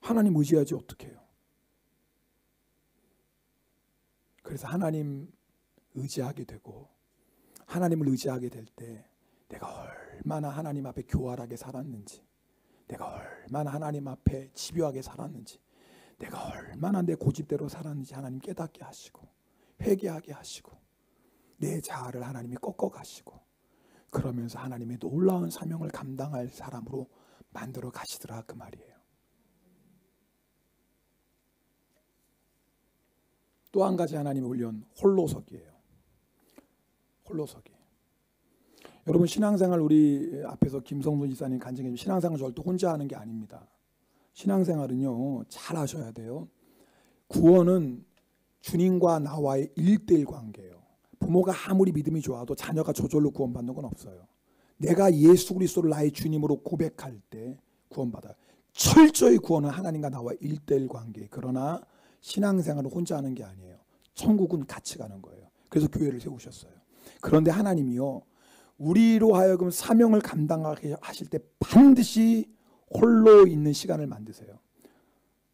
하나님 의지하지 어떻게 해요? 그래서 하나님 의지하게 되고 하나님을 의지하게 될 때 내가 얼마나 하나님 앞에 교활하게 살았는지 내가 얼마나 하나님 앞에 집요하게 살았는지 내가 얼마나 내 고집대로 살았는지 하나님 깨닫게 하시고 회개하게 하시고 내 자아를 하나님이 꺾어 가시고 그러면서 하나님의 놀라운 사명을 감당할 사람으로 만들어 가시더라 그 말이에요. 또 한 가지 하나님이 올려온 홀로서기예요. 홀로서기. 여러분 신앙생활 우리 앞에서 김성수 지사님 간증해 주신 신앙생활 절대 혼자 하는 게 아닙니다. 신앙생활은요 잘 아셔야 돼요. 구원은 주님과 나와의 1:1 관계예요. 부모가 아무리 믿음이 좋아도 자녀가 저절로 구원받는 건 없어요. 내가 예수 그리스도를 나의 주님으로 고백할 때 구원받아요. 철저히 구원은 하나님과 나와의 1:1 관계. 그러나 신앙생활은 혼자 하는 게 아니에요. 천국은 같이 가는 거예요. 그래서 교회를 세우셨어요. 그런데 하나님이요 우리로 하여금 사명을 감당하게 하실 때 반드시 홀로 있는 시간을 만드세요.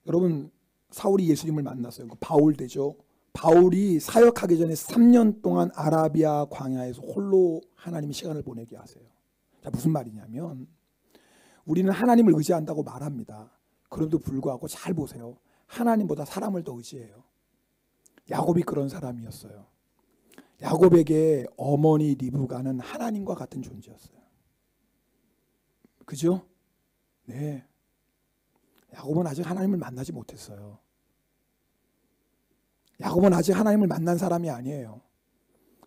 여러분 사울이 예수님을 만났어요. 그 바울 되죠. 바울이 사역하기 전에 3년 동안 아라비아 광야에서 홀로 하나님이 시간을 보내게 하세요. 자, 무슨 말이냐면 우리는 하나님을 의지한다고 말합니다. 그럼에도 불구하고 잘 보세요. 하나님보다 사람을 더 의지해요. 야곱이 그런 사람이었어요. 야곱에게 어머니 리브가는 하나님과 같은 존재였어요. 그죠? 네. 야곱은 아직 하나님을 만나지 못했어요. 야곱은 아직 하나님을 만난 사람이 아니에요.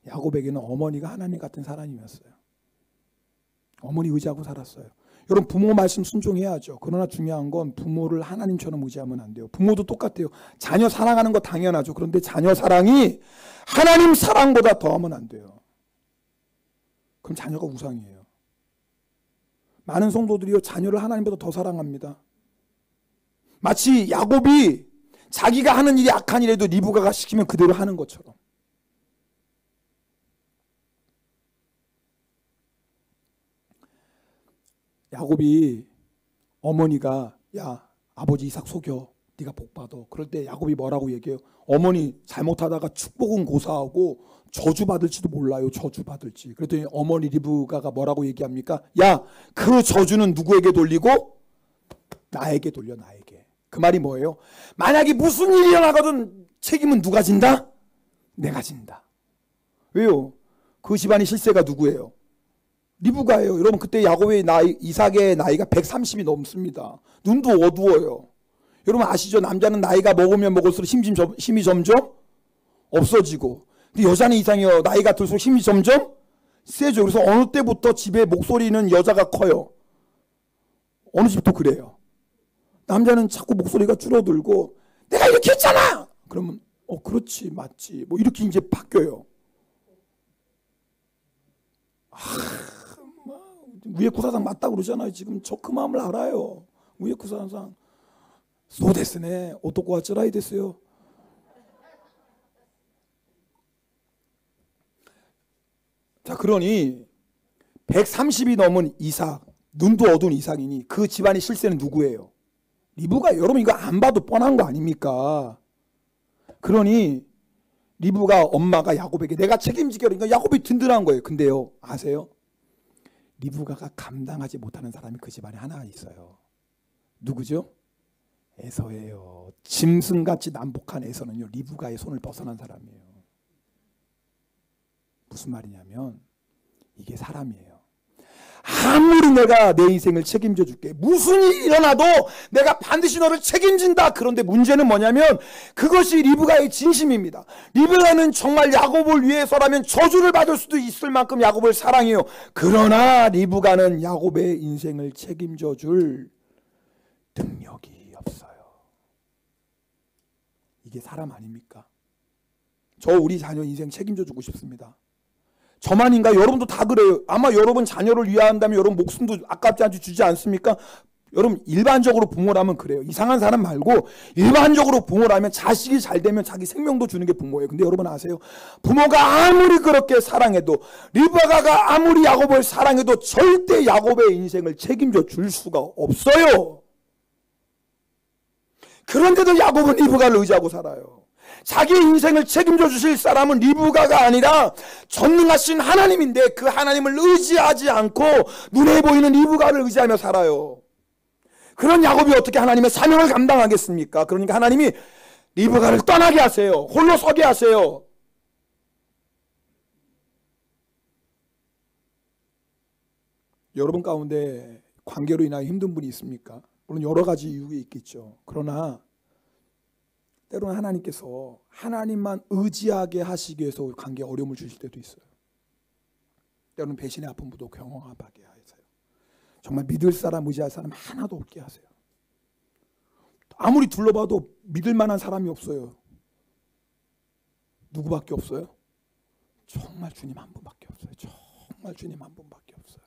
야곱에게는 어머니가 하나님 같은 사람이었어요. 어머니 의지하고 살았어요. 여러분 부모 말씀 순종해야죠. 그러나 중요한 건 부모를 하나님처럼 의지하면 안 돼요. 부모도 똑같아요. 자녀 사랑하는 거 당연하죠. 그런데 자녀 사랑이 하나님 사랑보다 더하면 안 돼요. 그럼 자녀가 우상이에요. 많은 성도들이요 자녀를 하나님보다 더 사랑합니다. 마치 야곱이 자기가 하는 일이 악한 일에도 리브가가 시키면 그대로 하는 것처럼. 야곱이 어머니가 야 아버지 이삭 속여 네가 복 받아. 그럴 때 야곱이 뭐라고 얘기해요? 어머니 잘못하다가 축복은 고사하고 저주받을지도 몰라요. 저주받을지. 그랬더니 어머니 리브가가 뭐라고 얘기합니까? 야 그 저주는 누구에게 돌리고? 나에게 돌려. 나에게. 그 말이 뭐예요? 만약에 무슨 일이 일어나거든 책임은 누가 진다? 내가 진다. 왜요? 그 집안의 실세가 누구예요? 리브가예요. 여러분 그때 야곱의 나이, 이삭의 나이가 130이 넘습니다. 눈도 어두워요. 여러분 아시죠? 남자는 나이가 먹으면 먹을수록 힘이 점점 없어지고, 근데 여자는 이상해요. 나이가 들수록 힘이 점점 세죠. 그래서 어느 때부터 집에 목소리는 여자가 커요. 어느 집도 그래요. 남자는 자꾸 목소리가 줄어들고 내가 이렇게 했잖아. 그러면 그렇지 맞지 뭐 이렇게 이제 바뀌어요. 위에 구사상 맞다고 그러잖아요. 지금 저 그 마음을 알아요. 위에 구사상 소데스네 오토코와 쩌라이 됐어요. 자 그러니 130이 넘은 이삭, 눈도 어두운 이삭이니 그 집안의 실세는 누구예요? 리브가. 여러분 이거 안 봐도 뻔한 거 아닙니까? 그러니 리브가 엄마가 야곱에게 내가 책임지게 그러니까 야곱이 든든한 거예요. 근데요 아세요? 리브가가 감당하지 못하는 사람이 그 집안에 하나 있어요. 누구죠? 에서예요. 짐승같이 난폭한 에서는요 리브가의 손을 벗어난 사람이에요. 무슨 말이냐면 이게 사람이에요. 아무리 내가 내 인생을 책임져 줄게, 무슨 일이 일어나도 내가 반드시 너를 책임진다. 그런데 문제는 뭐냐면 그것이 리브가의 진심입니다. 리브가는 정말 야곱을 위해서라면 저주를 받을 수도 있을 만큼 야곱을 사랑해요. 그러나 리브가는 야곱의 인생을 책임져 줄 능력이 없어요. 이게 사람 아닙니까? 저 우리 자녀 인생 책임져 주고 싶습니다. 저만인가? 여러분도 다 그래요. 아마 여러분 자녀를 위한다면 여러분 목숨도 아깝지 않게 주지 않습니까? 여러분 일반적으로 부모라면 그래요. 이상한 사람 말고 일반적으로 부모라면 자식이 잘 되면 자기 생명도 주는 게 부모예요. 근데 여러분 아세요? 부모가 아무리 그렇게 사랑해도, 리브가가 아무리 야곱을 사랑해도 절대 야곱의 인생을 책임져 줄 수가 없어요. 그런데도 야곱은 리브가를 의지하고 살아요. 자기의 인생을 책임져 주실 사람은 리브가가 아니라 전능하신 하나님인데 그 하나님을 의지하지 않고 눈에 보이는 리브가를 의지하며 살아요. 그런 야곱이 어떻게 하나님의 사명을 감당하겠습니까? 그러니까 하나님이 리브가를 떠나게 하세요. 홀로 서게 하세요. 여러분 가운데 관계로 인하여 힘든 분이 있습니까? 물론 여러 가지 이유가 있겠죠. 그러나 때로는 하나님께서 하나님만 의지하게 하시기 위해서 관계에 어려움을 주실 때도 있어요. 때로는 배신의 아픔도 경험하게 하세요. 정말 믿을 사람, 의지할 사람 하나도 없게 하세요. 아무리 둘러봐도 믿을 만한 사람이 없어요. 누구밖에 없어요? 정말 주님 한 분밖에 없어요. 정말 주님 한 분밖에 없어요.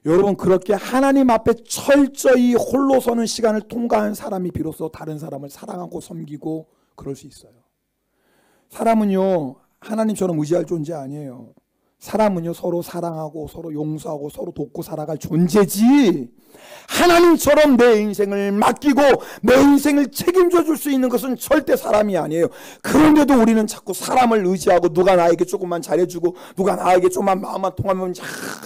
여러분 그렇게 하나님 앞에 철저히 홀로 서는 시간을 통과한 사람이 비로소 다른 사람을 사랑하고 섬기고 그럴 수 있어요. 사람은요 하나님처럼 의지할 존재 아니에요. 사람은요 서로 사랑하고 서로 용서하고 서로 돕고 살아갈 존재지, 하나님처럼 내 인생을 맡기고 내 인생을 책임져 줄 수 있는 것은 절대 사람이 아니에요. 그런데도 우리는 자꾸 사람을 의지하고 누가 나에게 조금만 잘해주고 누가 나에게 조금만 마음만 통하면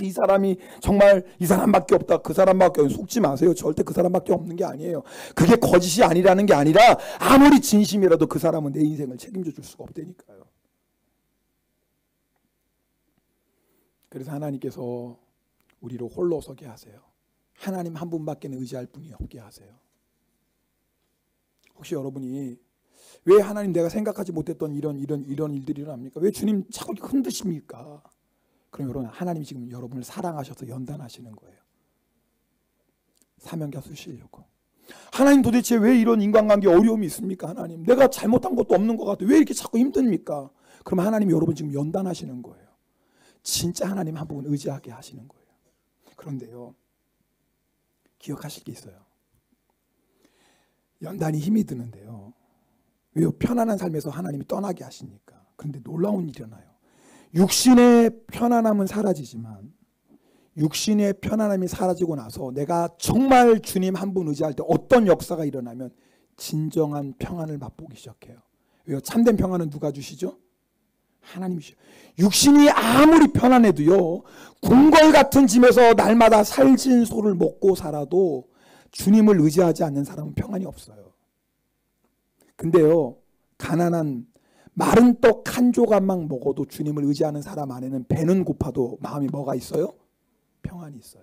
이 사람이 정말 이 사람밖에 없다, 그 사람밖에 없다. 속지 마세요. 절대 그 사람밖에 없는 게 아니에요. 그게 거짓이 아니라는 게 아니라 아무리 진심이라도 그 사람은 내 인생을 책임져 줄 수가 없다니까요. 그래서 하나님께서 우리를 홀로 서게 하세요. 하나님 한 분밖에 의지할 분이 없게 하세요. 혹시 여러분이 왜 하나님 내가 생각하지 못했던 이런 일들이 일어납니까? 왜 주님 자꾸 흔드십니까? 그럼 여러분 하나님이 지금 여러분을 사랑하셔서 연단하시는 거예요. 사명자 쓰시려고. 하나님 도대체 왜 이런 인간관계 어려움이 있습니까? 하나님 내가 잘못한 것도 없는 것 같아요. 왜 이렇게 자꾸 힘듭니까? 그럼 하나님이 여러분 지금 연단하시는 거예요. 진짜 하나님 한 분을 의지하게 하시는 거예요. 그런데요 기억하실 게 있어요. 연단이 힘이 드는데요 왜요? 편안한 삶에서 하나님이 떠나게 하시니까. 그런데 놀라운 일이 일어나요. 육신의 편안함은 사라지지만 육신의 편안함이 사라지고 나서 내가 정말 주님 한 분 의지할 때 어떤 역사가 일어나면 진정한 평안을 맛보기 시작해요. 왜요? 참된 평안은 누가 주시죠? 하나님이시죠. 육신이 아무리 편안해도요, 궁궐 같은 집에서 날마다 살찐 소를 먹고 살아도 주님을 의지하지 않는 사람은 평안이 없어요. 근데요, 가난한 마른 떡 한 조각만 먹어도 주님을 의지하는 사람 안에는 배는 고파도 마음이 뭐가 있어요? 평안이 있어요.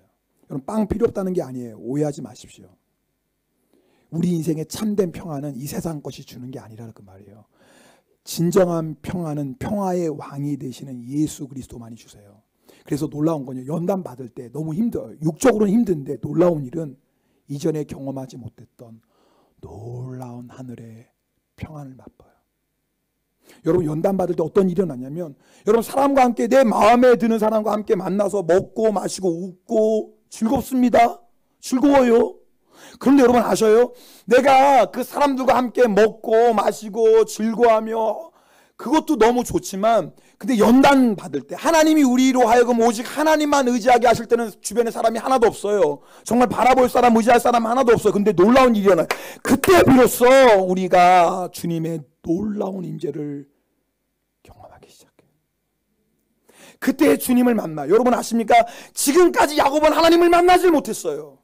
여러분, 빵 필요 없다는 게 아니에요. 오해하지 마십시오. 우리 인생의 참된 평안은 이 세상 것이 주는 게 아니라 그 말이에요. 진정한 평안은 평화의 왕이 되시는 예수 그리스도만이 주세요. 그래서 놀라운 건요, 연단 받을 때 너무 힘들어요. 육적으로는 힘든데 놀라운 일은 이전에 경험하지 못했던 놀라운 하늘의 평안을 맛봐요. 여러분, 연단 받을 때 어떤 일이 일어나냐면, 여러분, 사람과 함께, 내 마음에 드는 사람과 함께 만나서 먹고 마시고 웃고 즐겁습니다. 즐거워요. 그런데 여러분 아셔요? 내가 그 사람들과 함께 먹고 마시고 즐거워하며 그것도 너무 좋지만, 근데 연단 받을 때 하나님이 우리로 하여금 오직 하나님만 의지하게 하실 때는 주변에 사람이 하나도 없어요. 정말 바라볼 사람, 의지할 사람 하나도 없어요. 근데 놀라운 일이 일어나요. 그때 비로소 우리가 주님의 놀라운 임재를 경험하기 시작해요. 그때 주님을 만나요. 여러분 아십니까? 지금까지 야곱은 하나님을 만나질 못했어요.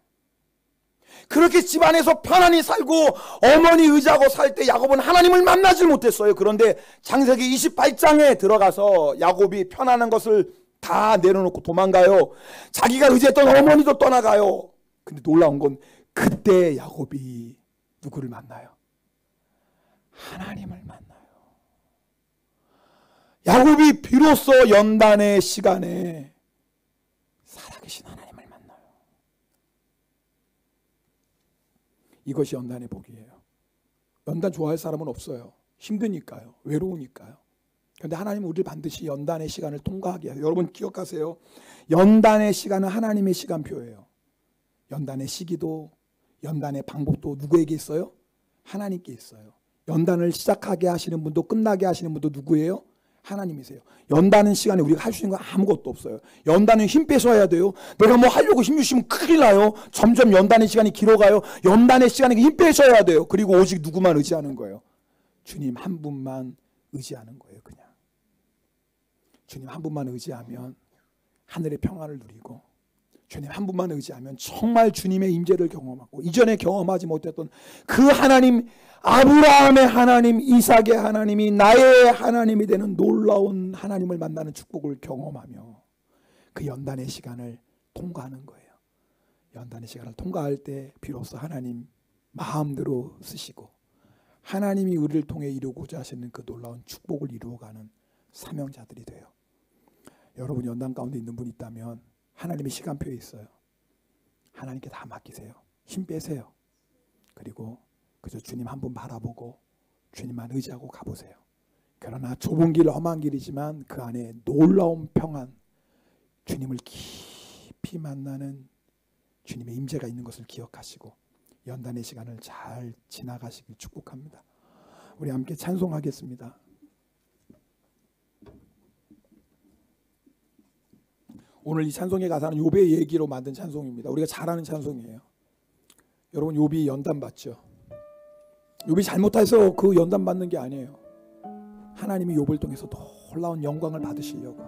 그렇게 집안에서 편안히 살고 어머니 의지하고 살 때 야곱은 하나님을 만나질 못했어요. 그런데 창세기 28장에 들어가서 야곱이 편안한 것을 다 내려놓고 도망가요. 자기가 의지했던 어머니도 떠나가요. 근데 놀라운 건 그때 야곱이 누구를 만나요? 하나님을 만나요. 야곱이 비로소 연단의 시간에 살아계신 하나님을 만나요. 이것이 연단의 복이에요. 연단 좋아할 사람은 없어요. 힘드니까요. 외로우니까요. 그런데 하나님은 우리를 반드시 연단의 시간을 통과하게 해요. 여러분 기억하세요. 연단의 시간은 하나님의 시간표예요. 연단의 시기도 연단의 방법도 누구에게 있어요? 하나님께 있어요. 연단을 시작하게 하시는 분도 끝나게 하시는 분도 누구예요? 하나님이세요. 연단은 시간에 우리가 할 수 있는 거 아무것도 없어요. 연단은 힘 빼서 해야 돼요. 내가 뭐 하려고 힘 주시면 큰일 나요. 점점 연단의 시간이 길어가요. 연단의 시간에 힘 빼서 해야 돼요. 그리고 오직 누구만 의지하는 거예요? 주님 한 분만 의지하는 거예요. 그냥 주님 한 분만 의지하면 하늘의 평안을 누리고, 주님 한 분만 의지하면 정말 주님의 임재를 경험하고, 이전에 경험하지 못했던 그 하나님, 아브라함의 하나님, 이삭의 하나님이 나의 하나님이 되는 놀라운 하나님을 만나는 축복을 경험하며 그 연단의 시간을 통과하는 거예요. 연단의 시간을 통과할 때 비로소 하나님 마음대로 쓰시고 하나님이 우리를 통해 이루고자 하시는 그 놀라운 축복을 이루어가는 사명자들이 돼요. 여러분 연단 가운데 있는 분 있다면 하나님의 시간표에 있어요. 하나님께 다 맡기세요. 힘 빼세요. 그리고 그저 주님 한 분 바라보고 주님만 의지하고 가보세요. 그러나 좁은 길, 험한 길이지만 그 안에 놀라운 평안, 주님을 깊이 만나는 주님의 임재가 있는 것을 기억하시고 연단의 시간을 잘 지나가시길 축복합니다. 우리 함께 찬송하겠습니다. 오늘 이 찬송의 가사는 욥의 얘기로 만든 찬송입니다. 우리가 잘 아는 찬송이에요. 여러분 욥이 연단 받죠. 욥이 잘못해서 그 연단 받는 게 아니에요. 하나님이 욥을 통해서 놀라운 영광을 받으시려고.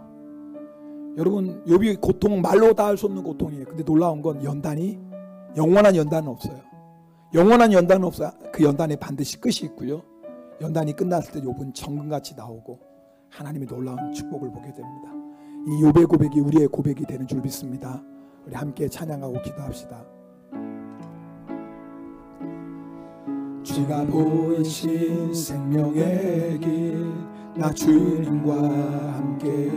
여러분 욥이 고통 말로 다 할 수 없는 고통이에요. 근데 놀라운 건 연단이 영원한 연단은 없어요. 영원한 연단은 없어요. 그 연단에 반드시 끝이 있고요. 연단이 끝났을 때 욥은 정금같이 나오고 하나님의 놀라운 축복을 보게 됩니다. 이 욥의 고백이 우리의 고백이 되는 줄 믿습니다. 우리 함께 찬양하고 기도합시다. 주가 보이신 생명의 길, 나 주님과 함께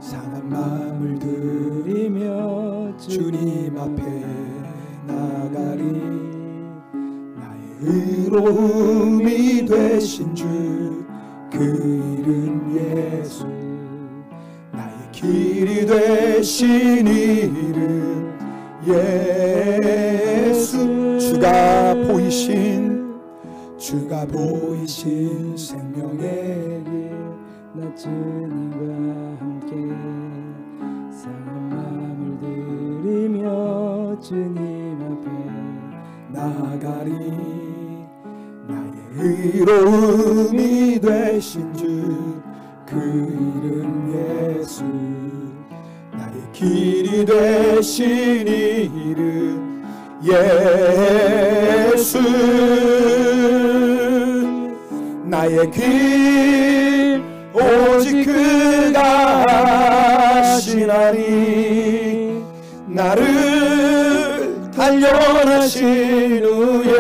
상한 마음을 들이며 주님 앞에 나가리. 나의 의로움이 되신 주, 그 이름 예수. 나의 길이 되신 이름 예수. 주가 보이신 생명의 길, 나 주님과 함께 상한 마음을 주님 앞에 나가리. 나의 의로움이 되신 주 그 이름 예수, 나의 길이 되신 이름 예수. 나의 길 오직 그가 하시나니, 나를 단련하신 후에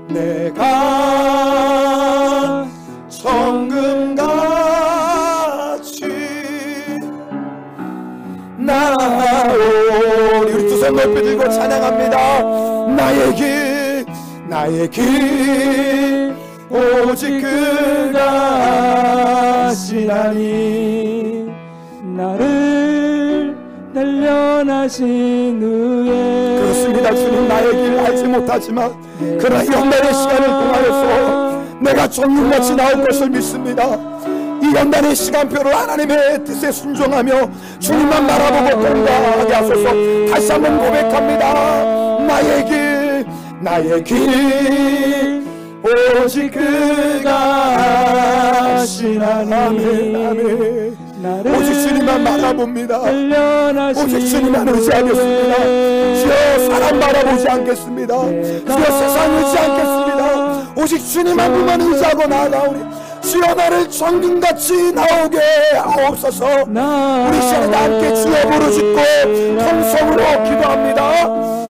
내가 정금같이 나오리. 우리 두 손 높이 들고 찬양합니다. 나의 길 오직 그가 하시나니, 나를 단련하신 후에. 그렇습니다. 주님, 나의 길 알지 못하지만 그러나 연단의 시간을 통하여서 내가 정금같이 나올 것을 믿습니다. 이 연단의 시간표를 하나님의 뜻에 순종하며 주님만 바라보고 공부하게 하소서. 다시 한번 고백합니다. 나의 길 오직 그가 하시나니. 아멘. 오직 주님만 바라봅니다. 오직 주님만 의지하겠습니다. 주여, 사람 바라보지 않겠습니다. 주여, 세상 의지 않겠습니다. 오직 주님만 그만 의지하고 나아가오니. 주여, 나를 정금같이 나오게 하옵소서. 우리 시간에 함께 주여 부르짖고 통성으로 기도합니다.